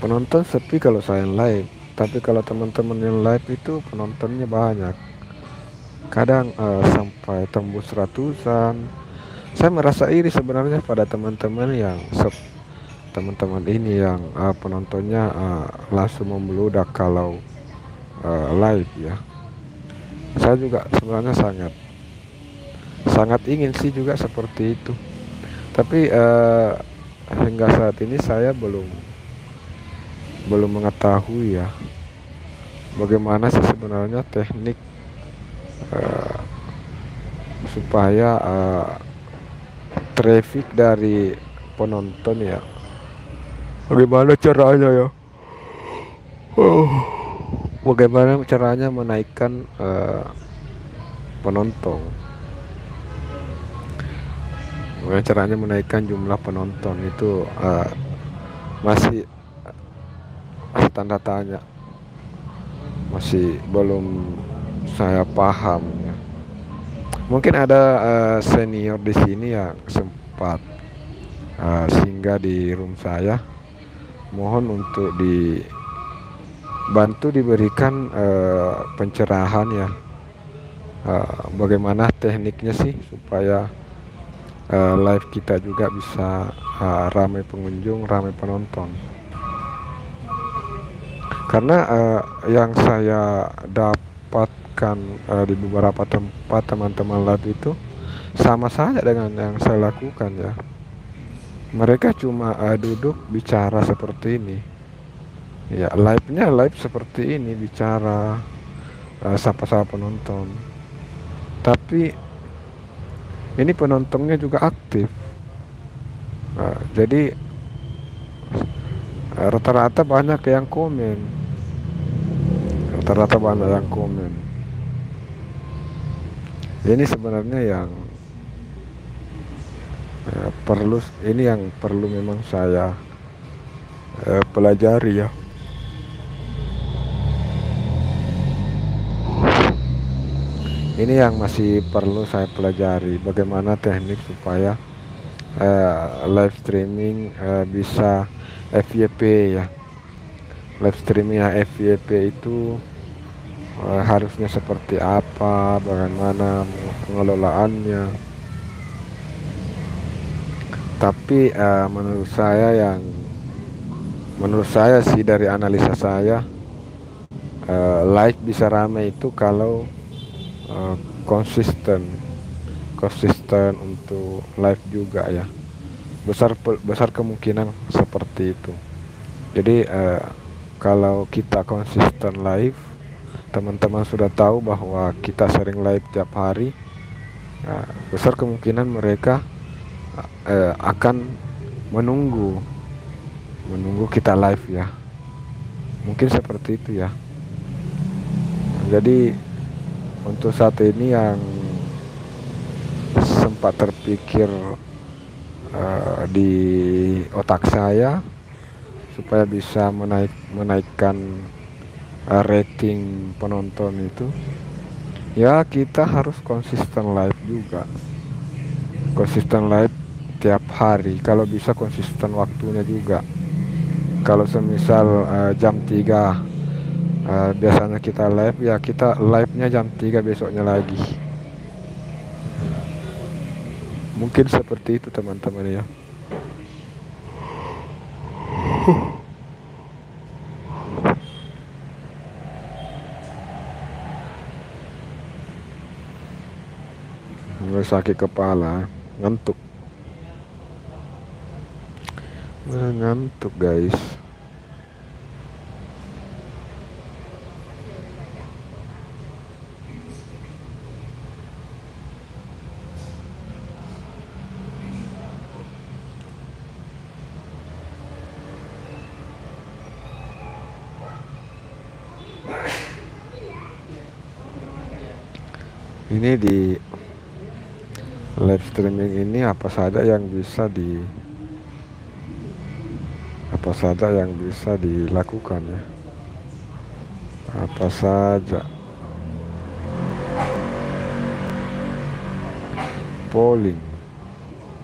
penonton sepi kalau saya live, tapi kalau teman-teman yang live itu penontonnya banyak, kadang sampai tembus ratusan. Saya merasa iri sebenarnya pada teman-teman teman-teman ini yang penontonnya langsung membludak kalau live ya. Saya juga sebenarnya sangat sangat ingin sih juga seperti itu, tapi hingga saat ini saya belum mengetahui ya bagaimana sih sebenarnya teknik supaya traffic dari penonton ya. Bagaimana caranya ya? Oh, bagaimana caranya menaikkan penonton? Bagaimana caranya menaikkan jumlah penonton itu masih masih tanda tanya, masih belum saya paham ya. Mungkin ada senior di sini yang sempat singgah di room saya. Mohon untuk dibantu diberikan pencerahan ya. Bagaimana tekniknya sih supaya live kita juga bisa ramai pengunjung, ramai penonton. Karena yang saya dapatkan di beberapa tempat teman-teman live itu sama saja dengan yang saya lakukan ya. Mereka cuma duduk bicara seperti ini. Ya, live-nya live seperti ini, bicara sapa-sapa penonton. Tapi ini penontonnya juga aktif. Jadi rata-rata banyak yang komen. Rata-rata banyak yang komen. Ini sebenarnya yang perlu memang saya pelajari ya. Ini yang masih perlu saya pelajari, bagaimana teknik supaya live streaming bisa FYP ya. Live streaming FYP itu harusnya seperti apa, bagaimana pengelolaannya. Tapi menurut saya sih, dari analisa saya, live bisa ramai itu kalau konsisten untuk live juga ya. Besar kemungkinan seperti itu. Jadi kalau kita konsisten live, teman-teman sudah tahu bahwa kita sering live tiap hari, besar kemungkinan mereka akan menunggu kita live ya. Mungkin seperti itu ya. Jadi untuk saat ini yang sempat terpikir di otak saya supaya bisa menaikkan rating penonton itu ya, kita harus konsisten live juga, konsisten live tiap hari, kalau bisa konsisten waktunya juga. Kalau semisal jam 3 biasanya kita live ya, kita live-nya jam 3 besoknya lagi. Mungkin seperti itu teman-teman ya. Mulai sakit kepala, ngantuk guys. Ini di live streaming ini apa saja yang bisa dilakukan ya, apa saja. Polling,